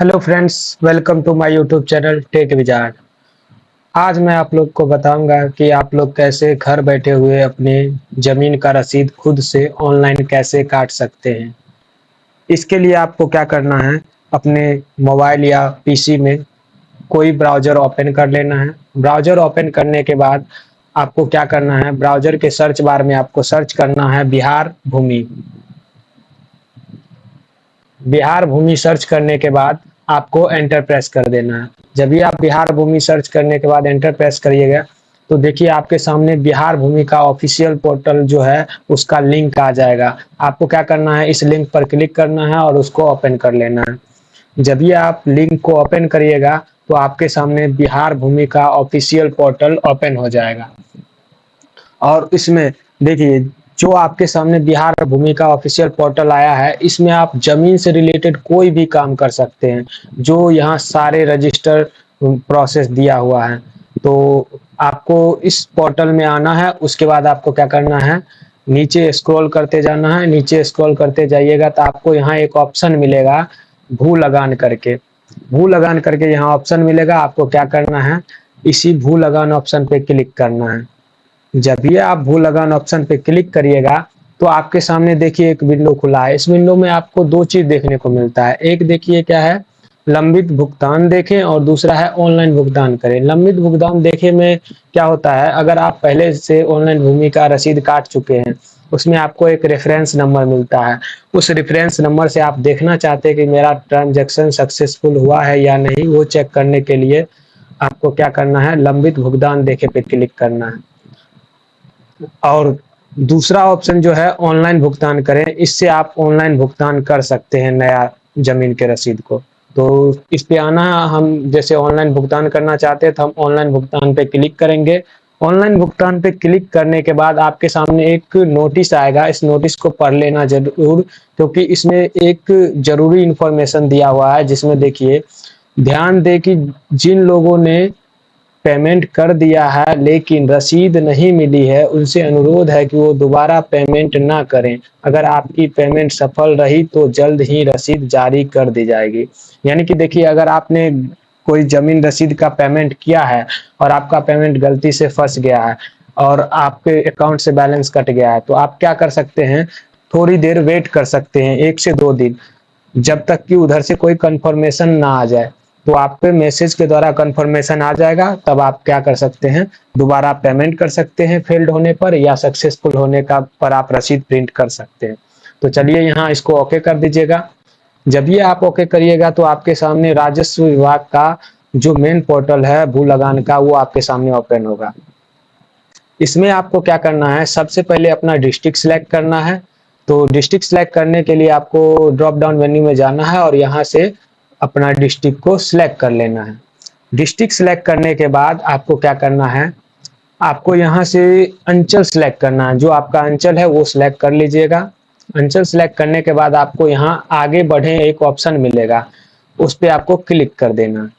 Hello friends, welcome to my YouTube channel tech wizard. आज मैं आप लोग को बताऊंगा कि आप लोग कैसे घर बैठे हुए अपने ज़मीन का रसीद खुद से ऑनलाइन कैसे काट सकते हैं। इसके लिए आपको क्या करना है, अपने मोबाइल या पीसी में कोई ब्राउज़र ओपन कर लेना है। ब्राउज़र ओपन करने के बाद आपको क्या करना है, ब्राउज़र के सर्च बार में आपको सर्च करना है बिहार भूमि। बिहार भूमि सर्च करने के बाद आपको एंटर प्रेस कर देना है। जब भी आप बिहार भूमि सर्च करने के बाद एंटर प्रेस करिएगा तो देखिए आपके सामने बिहार भूमि का ऑफिशियल पोर्टल जो है उसका लिंक आ जाएगा। आपको क्या करना है, इस लिंक पर क्लिक करना है और उसको ओपन कर लेना है। जब भी आप लिंक को ओपन करिएगा तो आपके सामने बिहार भूमि का ऑफिशियल पोर्टल ओपन हो जाएगा। और इसमें देखिए, जो आपके सामने बिहार भूमि का ऑफिशियल पोर्टल आया है, इसमें आप जमीन से रिलेटेड कोई भी काम कर सकते हैं। जो यहाँ सारे रजिस्टर प्रोसेस दिया हुआ है, तो आपको इस पोर्टल में आना है। उसके बाद आपको क्या करना है, नीचे स्क्रॉल करते जाना है। नीचे स्क्रॉल करते जाइएगा तो आपको यहाँ एक ऑप्शन मिलेगा, भू लगान करके। भू लगान करके यहाँ ऑप्शन मिलेगा। आपको क्या करना है, इसी भू लगान ऑप्शन पे क्लिक करना है। जब भी आप भू लगान ऑप्शन पे क्लिक करिएगा तो आपके सामने देखिए एक विंडो खुला है। इस विंडो में आपको दो चीज देखने को मिलता है। एक देखिए क्या है, लंबित भुगतान देखें, और दूसरा है ऑनलाइन भुगतान करें। लंबित भुगतान देखे में क्या होता है, अगर आप पहले से ऑनलाइन भूमि का रसीद काट चुके हैं, उसमें आपको एक रेफरेंस नंबर मिलता है। उस रेफरेंस नंबर से आप देखना चाहते हैं कि मेरा ट्रांजैक्शन सक्सेसफुल हुआ है या नहीं, वो चेक करने के लिए आपको क्या करना है, लंबित भुगतान देखे पे क्लिक करना है। और दूसरा ऑप्शन जो है ऑनलाइन भुगतान करें, इससे आप ऑनलाइन भुगतान कर सकते हैं नया जमीन के रसीद को। तो इस पे आना है। हम जैसे ऑनलाइन भुगतान करना चाहते हैं तो हम ऑनलाइन भुगतान पे क्लिक करेंगे। ऑनलाइन भुगतान पे क्लिक करने के बाद आपके सामने एक नोटिस आएगा। इस नोटिस को पढ़ लेना जरूर, क्योंकि इसमें एक जरूरी इंफॉर्मेशन दिया हुआ है, जिसमें देखिए, ध्यान दें कि जिन लोगों ने पेमेंट कर दिया है लेकिन रसीद नहीं मिली है, उनसे अनुरोध है कि वो दोबारा पेमेंट ना करें। अगर आपकी पेमेंट सफल रही तो जल्द ही रसीद जारी कर दी जाएगी। यानी कि देखिए, अगर आपने कोई जमीन रसीद का पेमेंट किया है और आपका पेमेंट गलती से फंस गया है और आपके अकाउंट से बैलेंस कट गया है, तो आप क्या कर सकते हैं, थोड़ी देर वेट कर सकते हैं, 1 से 2 दिन, जब तक कि उधर से कोई कंफर्मेशन ना आ जाए। तो आप पे मैसेज के द्वारा कंफर्मेशन आ जाएगा, तब आप क्या कर सकते हैं, दोबारा पेमेंट कर सकते हैं फेल्ड होने पर, या सक्सेसफुल होने का पर आप रसीद प्रिंट कर सकते हैं। तो चलिए यहाँ इसको ओके कर दीजिएगा। जब ये आप ओके करिएगा तो आपके सामने राजस्व विभाग का जो मेन पोर्टल है भू लगान का, वो आपके सामने ओपन होगा। इसमें आपको क्या करना है, सबसे पहले अपना डिस्ट्रिक्ट सिलेक्ट करना है। तो डिस्ट्रिक्ट सिलेक्ट करने के लिए आपको ड्रॉप डाउन मेन्यू में जाना है और यहाँ से अपना डिस्ट्रिक्ट को सिलेक्ट कर लेना है। डिस्ट्रिक्ट सिलेक्ट करने के बाद आपको क्या करना है, आपको यहाँ से अंचल सिलेक्ट करना है। जो आपका अंचल है वो सिलेक्ट कर लीजिएगा। अंचल सिलेक्ट करने के बाद आपको यहाँ आगे बढ़े एक ऑप्शन मिलेगा, उस पर आपको क्लिक कर देना।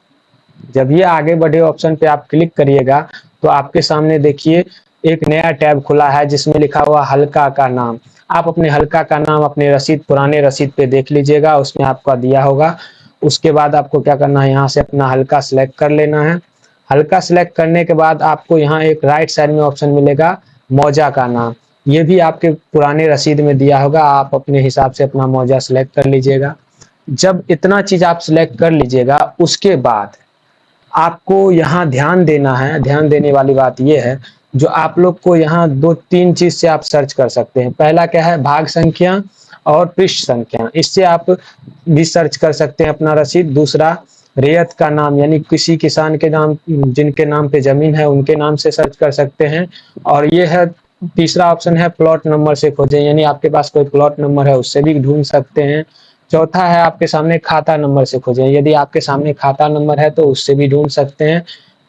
जब ये आगे बढ़े ऑप्शन पे आप क्लिक करिएगा तो आपके सामने देखिए एक नया टैब खुला है, जिसमें लिखा हुआ हल्का का नाम। आप अपने हल्का का नाम अपने रसीद, पुराने रसीद पे देख लीजिएगा, उसमें आपका दिया होगा। उसके बाद आपको क्या करना है, यहाँ से अपना हल्का सिलेक्ट कर लेना है। हल्का सिलेक्ट करने के बाद आपको यहाँ एक राइट साइड में ऑप्शन मिलेगा मौजा का नाम। ये भी आपके पुराने रसीद में दिया होगा, आप अपने हिसाब से अपना मौजा सिलेक्ट कर लीजिएगा। जब इतना चीज आप सिलेक्ट कर लीजिएगा, उसके बाद आपको यहाँ ध्यान देना है। ध्यान देने वाली बात यह है, जो आप लोग को यहाँ 2-3 चीज से आप सर्च कर सकते हैं। पहला क्या है, भाग संख्या और पृष्ठ संख्या, इससे आप भी सर्च कर सकते हैं अपना रसीद। दूसरा, रेयत का नाम, यानी किसी किसान के नाम, जिनके नाम पे जमीन है उनके नाम से सर्च कर सकते हैं। और ये है, तीसरा ऑप्शन है प्लॉट नंबर से खोजें, यानी आपके पास कोई प्लॉट नंबर है उससे भी ढूंढ सकते हैं। चौथा है आपके सामने खाता नंबर से खोजें, यदि आपके सामने खाता नंबर है तो उससे भी ढूंढ सकते हैं।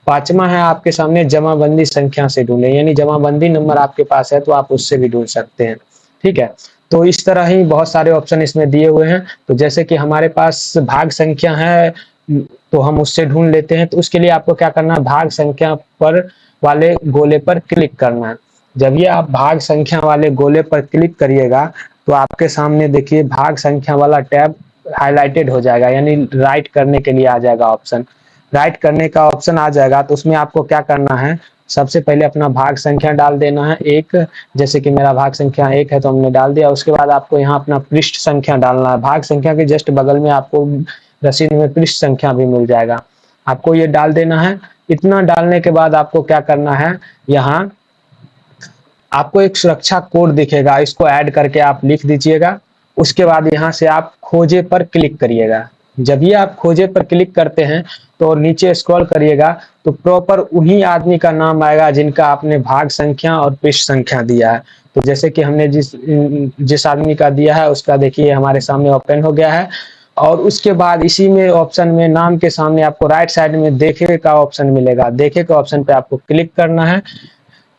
पांचवा है आपके सामने जमाबंदी संख्या से ढूंढें, यानी जमाबंदी नंबर आपके पास है तो आप उससे भी ढूंढ सकते हैं। ठीक है, तो इस तरह ही बहुत सारे ऑप्शन इसमें दिए हुए हैं। तो जैसे कि हमारे पास भाग संख्या है तो हम उससे ढूंढ लेते हैं। तो उसके लिए आपको क्या करना है, भाग संख्या पर वाले गोले पर क्लिक करना है। जब ये आप भाग संख्या वाले गोले पर क्लिक करिएगा तो आपके सामने देखिए भाग संख्या वाला टैब हाईलाइटेड हो जाएगा, यानी राइट करने के लिए आ जाएगा ऑप्शन। राइट करने का ऑप्शन आ जाएगा तो उसमें आपको क्या करना है, सबसे पहले अपना भाग संख्या डाल देना है एक, जैसे कि मेरा भाग संख्या 1 है तो हमने डाल दिया। उसके बाद आपको यहाँ अपना पृष्ठ संख्या डालना है, भाग संख्या के जस्ट बगल में आपको रसीद में पृष्ठ संख्या भी मिल जाएगा, आपको ये डाल देना है। इतना डालने के बाद आपको क्या करना है, यहाँ आपको एक सुरक्षा कोड दिखेगा, इसको ऐड करके आप लिख दीजिएगा। उसके बाद यहाँ से आप खोजे पर क्लिक करिएगा। जब ये आप खोजे पर क्लिक करते हैं तो नीचे स्क्रॉल करिएगा तो प्रॉपर उन्हीं आदमी का नाम आएगा जिनका आपने भाग संख्या और पृष्ठ संख्या दिया है। तो जैसे कि हमने जिस आदमी का दिया है उसका देखिए हमारे सामने ओपन हो गया है। और उसके बाद इसी में ऑप्शन में नाम के सामने आपको राइट साइड में देखे का ऑप्शन मिलेगा, देखे का ऑप्शन पे आपको क्लिक करना है।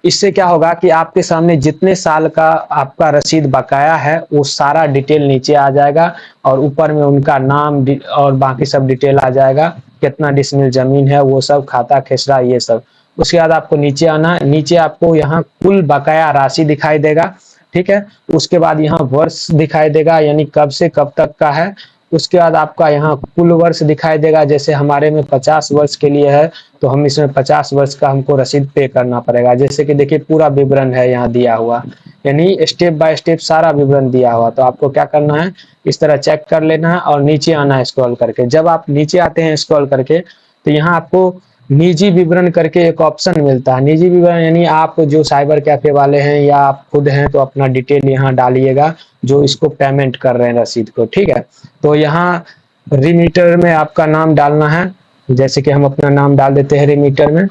इससे क्या होगा कि आपके सामने जितने साल का आपका रसीद बकाया है वो सारा डिटेल नीचे आ जाएगा और ऊपर में उनका नाम और बाकी सब डिटेल आ जाएगा, कितना डिसमिल जमीन है वो सब, खाता खेसरा ये सब। उसके बाद आपको नीचे आना है, नीचे आपको यहाँ कुल बकाया राशि दिखाई देगा, ठीक है। उसके बाद यहाँ वर्ष दिखाई देगा, यानी कब से कब तक का है। उसके बाद आपका यहाँ कुल वर्ष दिखाई देगा, जैसे हमारे में 50 वर्ष के लिए है तो हम इसमें 50 वर्ष का हमको रसीद पे करना पड़ेगा। जैसे कि देखिए पूरा विवरण है यहाँ दिया हुआ, यानी स्टेप बाय स्टेप सारा विवरण दिया हुआ। तो आपको क्या करना है, इस तरह चेक कर लेना है और नीचे आना है स्क्रॉल करके। जब आप नीचे आते हैं स्क्रॉल करके तो यहाँ आपको निजी विवरण करके एक ऑप्शन मिलता है। निजी विवरण यानी आप जो साइबर कैफे वाले हैं या आप खुद हैं तो अपना डिटेल यहाँ डालिएगा जो इसको पेमेंट कर रहे हैं रसीद को, ठीक है। तो यहाँ रिमीटर में आपका नाम डालना है, जैसे कि हम अपना नाम डाल देते हैं रिमीटर में।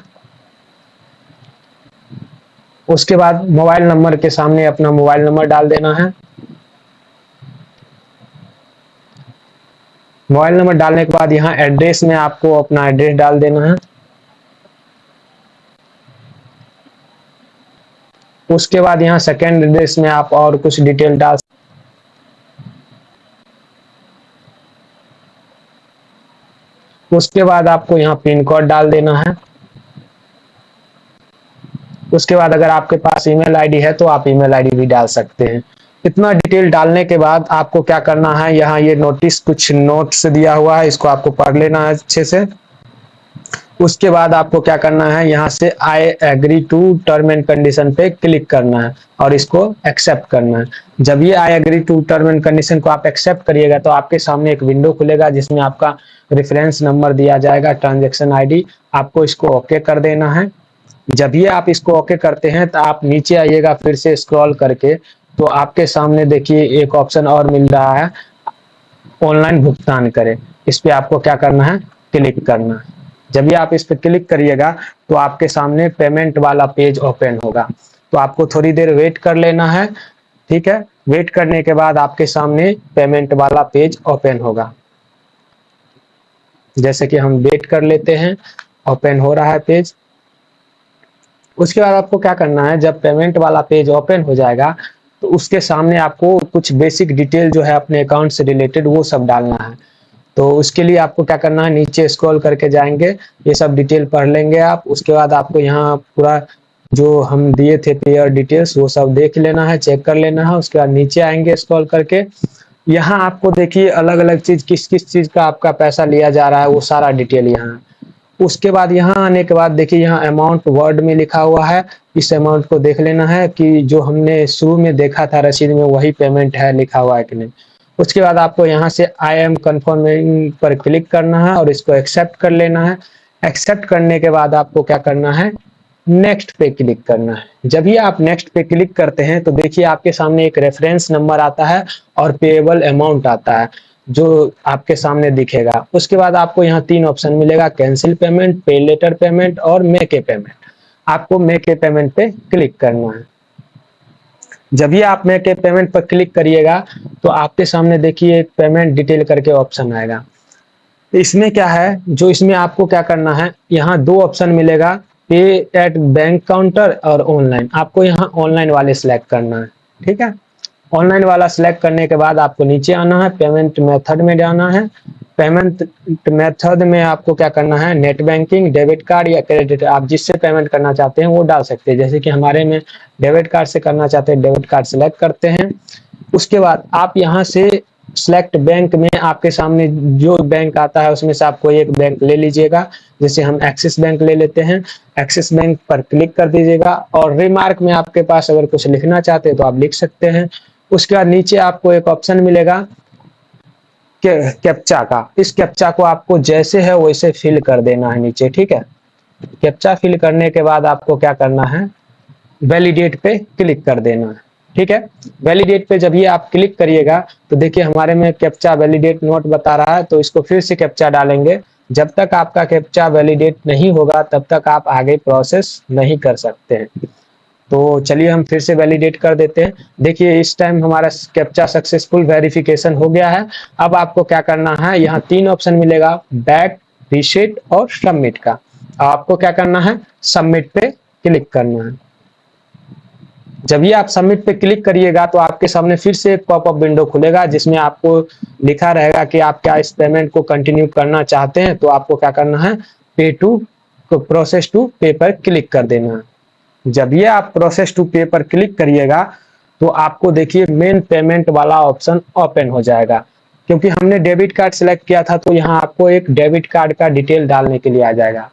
उसके बाद मोबाइल नंबर के सामने अपना मोबाइल नंबर डाल देना है। मोबाइल नंबर डालने के बाद यहाँ एड्रेस में आपको अपना एड्रेस डाल देना है। उसके बाद यहाँ सेकेंड एड्रेस में आप और कुछ डिटेल डाल, उसके बाद आपको यहाँ पिन कोड डाल देना है। उसके बाद अगर आपके पास ईमेल आईडी है तो आप ईमेल आईडी भी डाल सकते हैं। इतना डिटेल डालने के बाद आपको क्या करना है, यहाँ ये नोटिस कुछ नोट्स दिया हुआ है, इसको आपको पढ़ लेना है अच्छे से। उसके बाद आपको क्या करना है, यहाँ से I agree to term and condition पे क्लिक करना है और इसको एक्सेप्ट करना है। जब ये I agree to term and condition को आप एक्सेप्ट करिएगा तो आपके सामने एक विंडो खुलेगा जिसमें आपका रेफरेंस नंबर दिया जाएगा, ट्रांजैक्शन आईडी, आपको इसको ओके कर देना है। जब ये आप इसको ओके करते हैं तो आप नीचे आइएगा फिर से स्क्रॉल करके, तो आपके सामने देखिए एक ऑप्शन और मिल रहा है, ऑनलाइन भुगतान करें। इस पे आपको क्या करना है, क्लिक करना है। जब भी आप इस पे क्लिक करिएगा तो आपके सामने पेमेंट वाला पेज ओपन होगा। तो आपको थोड़ी देर वेट कर लेना है, ठीक है। वेट करने के बाद आपके सामने पेमेंट वाला पेज ओपन होगा। जैसे कि हम वेट कर लेते हैं, ओपन हो रहा है पेज। उसके बाद आपको क्या करना है, जब पेमेंट वाला पेज ओपन हो जाएगा तो उसके सामने आपको कुछ बेसिक डिटेल जो है अपने अकाउंट से रिलेटेड वो सब डालना है। तो उसके लिए आपको क्या करना है, नीचे स्क्रॉल करके जाएंगे, ये सब डिटेल पढ़ लेंगे आप। उसके बाद आपको यहाँ पूरा जो हम दिए थे पेयर डिटेल्स वो सब देख लेना है, चेक कर लेना है। उसके बाद नीचे आएंगे स्क्रॉल करके, यहाँ आपको देखिए अलग अलग चीज किस किस चीज का आपका पैसा लिया जा रहा है वो सारा डिटेल यहाँ। उसके बाद यहाँ आने के बाद देखिए यहाँ अमाउंट वर्ड में लिखा हुआ है, इस अमाउंट को देख लेना है कि जो हमने शुरू में देखा था रसीद में वही पेमेंट है लिखा हुआ है कि नहीं। उसके बाद आपको यहाँ से आई एम कन्फर्मिंग पर क्लिक करना है और इसको एक्सेप्ट कर लेना है। एक्सेप्ट करने के बाद आपको क्या करना है, नेक्स्ट पे क्लिक करना है। जब ही आप नेक्स्ट पे क्लिक करते हैं तो देखिए आपके सामने एक रेफरेंस नंबर आता है और पेएबल अमाउंट आता है जो आपके सामने दिखेगा। उसके बाद आपको यहाँ 3 ऑप्शन मिलेगा, कैंसिल पेमेंट, पे लेटर पेमेंट और मेक ए पेमेंट। आपको मेक ए पेमेंट पे क्लिक करना है। जब भी आप मेक ए पेमेंट पर क्लिक करिएगा तो आपके सामने देखिए एक पेमेंट डिटेल करके ऑप्शन आएगा। इसमें क्या है, जो इसमें आपको क्या करना है, यहाँ 2 ऑप्शन मिलेगा, पे एट बैंक काउंटर और ऑनलाइन। आपको यहाँ ऑनलाइन वाले सिलेक्ट करना है, ठीक है। ऑनलाइन वाला सिलेक्ट करने के बाद आपको नीचे आना है, पेमेंट मेथड में जाना है। पेमेंट मेथड में आपको क्या करना है, नेट बैंकिंग, डेबिट कार्ड या क्रेडिट, आप जिससे पेमेंट करना चाहते हैं वो डाल सकते हैं। जैसे कि हमारे में डेबिट कार्ड से करना चाहते हैं, डेबिट कार्ड सिलेक्ट करते हैं। उसके बाद आप यहाँ से सिलेक्ट बैंक में आपके सामने जो बैंक आता है उसमें से आप कोई एक बैंक ले लीजिएगा। जैसे हम एक्सिस बैंक ले लेते हैं, एक्सिस बैंक पर क्लिक कर दीजिएगा और रिमार्क में आपके पास अगर कुछ लिखना चाहते हैं तो आप लिख सकते हैं। उसके बाद नीचे आपको एक ऑप्शन मिलेगा कैप्चा का, इस कैप्चा को आपको जैसे है वैसे फिल कर देना है नीचे, ठीक है। कैप्चा फिल करने के बाद आपको क्या करना है, वैलिडेट पे क्लिक कर देना है, ठीक है। वैलिडेट पे जब ये आप क्लिक करिएगा तो देखिए हमारे में कैप्चा वैलिडेट नोट बता रहा है, तो इसको फिर से कैप्चा डालेंगे। जब तक आपका कैप्चा वैलिडेट नहीं होगा तब तक आप आगे प्रोसेस नहीं कर सकते हैं। तो चलिए हम फिर से वैलिडेट कर देते हैं। देखिए इस टाइम हमारा कैप्चा सक्सेसफुल वेरिफिकेशन हो गया है। अब आपको क्या करना है, यहाँ 3 ऑप्शन मिलेगा, बैक, रीसेट और सबमिट का। आपको क्या करना है, सबमिट पे क्लिक करना है। जब ये आप सबमिट पे क्लिक करिएगा तो आपके सामने फिर से एक पॉपअप विंडो खुलेगा जिसमें आपको लिखा रहेगा कि आप क्या इस पेमेंट को कंटिन्यू करना चाहते हैं। तो आपको क्या करना है, प्रोसेस टू पे पर क्लिक कर देना है। जब ये आप प्रोसेस टू पे पर क्लिक करिएगा तो आपको देखिए मेन पेमेंट वाला ऑप्शन ओपन हो जाएगा। क्योंकि हमने डेबिट कार्ड सिलेक्ट किया था तो यहाँ आपको एक डेबिट कार्ड का डिटेल डालने के लिए आ जाएगा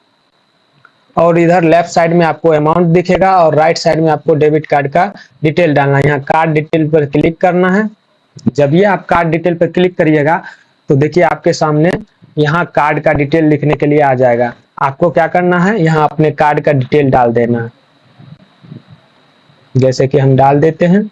और इधर लेफ्ट साइड में आपको अमाउंट दिखेगा और राइट साइड में आपको डेबिट कार्ड का डिटेल डालना है। यहाँ कार्ड डिटेल पर क्लिक करना है। जब ये आप कार्ड डिटेल पर क्लिक करिएगा तो देखिए आपके सामने यहाँ कार्ड का डिटेल लिखने के लिए आ जाएगा। आपको क्या करना है, यहाँ अपने कार्ड का डिटेल डाल देना है। जैसे कि हम डाल देते हैं,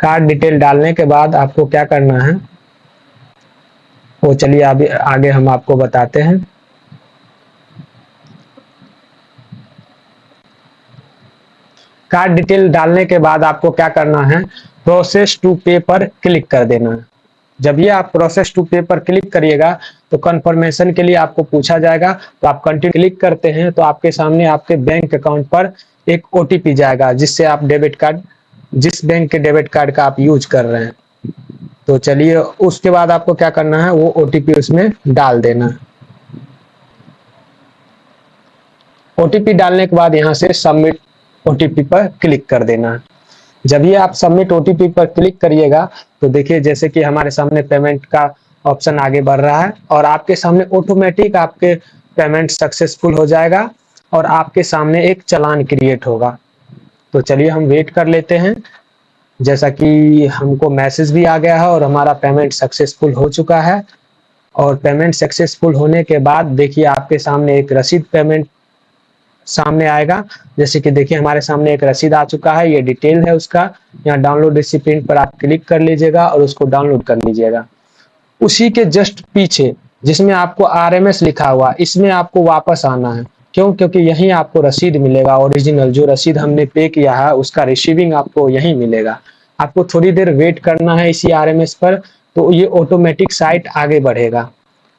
कार्ड डिटेल डालने के बाद आपको क्या करना है वो चलिए अभी आगे हम आपको बताते हैं। कार्ड डिटेल डालने के बाद आपको क्या करना है, प्रोसेस टू पे पर क्लिक कर देना है। जब ये आप प्रोसेस टू पे पर क्लिक करिएगा तो कंफर्मेशन के लिए आपको पूछा जाएगा, तो आप कंटिन्यू क्लिक करते हैं तो आपके सामने आपके बैंक अकाउंट पर एक ओटीपी जाएगा जिससे आप डेबिट कार्ड, जिस बैंक के डेबिट कार्ड का आप यूज कर रहे हैं। तो चलिए उसके बाद आपको क्या करना है, वो ओटीपी उसमें डाल देना। ओटीपी डालने के बाद यहाँ से सबमिट ओटीपी पर क्लिक कर देना। जब ये आप सबमिट ओटीपी पर क्लिक करिएगा तो देखिए जैसे कि हमारे सामने पेमेंट का ऑप्शन आगे बढ़ रहा है और आपके सामने ऑटोमेटिक आपके पेमेंट सक्सेसफुल हो जाएगा और आपके सामने एक चालान क्रिएट होगा। तो चलिए हम वेट कर लेते हैं। जैसा कि हमको मैसेज भी आ गया है और हमारा पेमेंट सक्सेसफुल हो चुका है। और पेमेंट सक्सेसफुल होने के बाद देखिए आपके सामने एक रसीद पेमेंट सामने आएगा। जैसे कि देखिए हमारे सामने एक रसीद आ चुका है, ये डिटेल है उसका। यहाँ डाउनलोड रिसिप्ट पर आप क्लिक कर लीजिएगा और उसको डाउनलोड कर लीजिएगा। उसी के जस्ट पीछे जिसमें आपको आरएमएस लिखा हुआ, इसमें आपको वापस आना है। क्यों? क्योंकि यहीं आपको रसीद मिलेगा, ओरिजिनल जो रसीद हमने पे किया है उसका रिसीविंग आपको यहीं मिलेगा। आपको थोड़ी देर वेट करना है इसी आरएमएस पर, तो ये ऑटोमेटिक साइट आगे बढ़ेगा।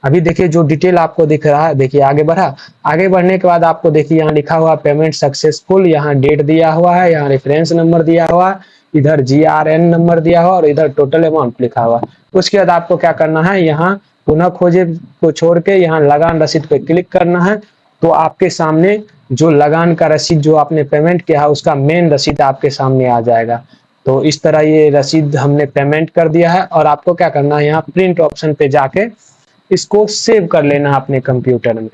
अभी देखिए जो डिटेल आपको दिख रहा है, देखिए आगे बढ़ा। आगे बढ़ने के बाद आपको देखिए यहाँ लिखा हुआ पेमेंट सक्सेसफुल, यहाँ डेट दिया हुआ है, यहाँ रेफरेंस नंबर दिया हुआ है, इधर जीआरएन नंबर दिया हुआ और इधर टोटल अमाउंट लिखा हुआ। उसके बाद आपको क्या करना है, यहाँ पुनः खोजे को छोड़ के यहाँ लगान रसीद पे क्लिक करना है। तो आपके सामने जो लगान का रसीद जो आपने पेमेंट किया है उसका मेन रसीद आपके सामने आ जाएगा। तो इस तरह ये रसीद हमने पेमेंट कर दिया है और आपको क्या करना है, यहाँ प्रिंट ऑप्शन पे जाके इसको सेव कर लेना है अपने कंप्यूटर में।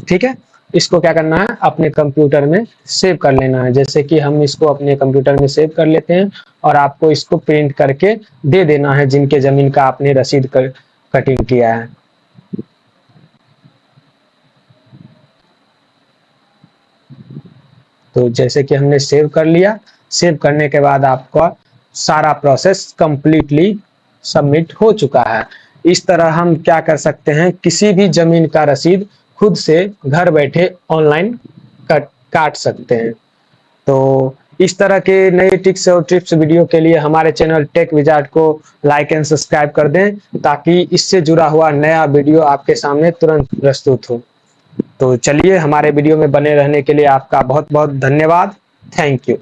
ठीक है, इसको क्या करना है, अपने कंप्यूटर में सेव कर लेना है। जैसे कि हम इसको अपने कंप्यूटर में सेव कर लेते हैं और आपको इसको प्रिंट करके दे देना है जिनके जमीन का आपने रसीद कटिंग किया है। तो जैसे कि हमने सेव कर लिया, सेव करने के बाद आपका सारा प्रोसेस कंप्लीटली सबमिट हो चुका है। इस तरह हम क्या कर सकते हैं, किसी भी जमीन का रसीद खुद से घर बैठे ऑनलाइन काट सकते हैं। तो इस तरह के नए टिप्स और ट्रिप्स वीडियो के लिए हमारे चैनल टेक विजार्ड को लाइक एंड सब्सक्राइब कर दें ताकि इससे जुड़ा हुआ नया वीडियो आपके सामने तुरंत प्रस्तुत हो। तो चलिए हमारे वीडियो में बने रहने के लिए आपका बहुत बहुत धन्यवाद। Thank you.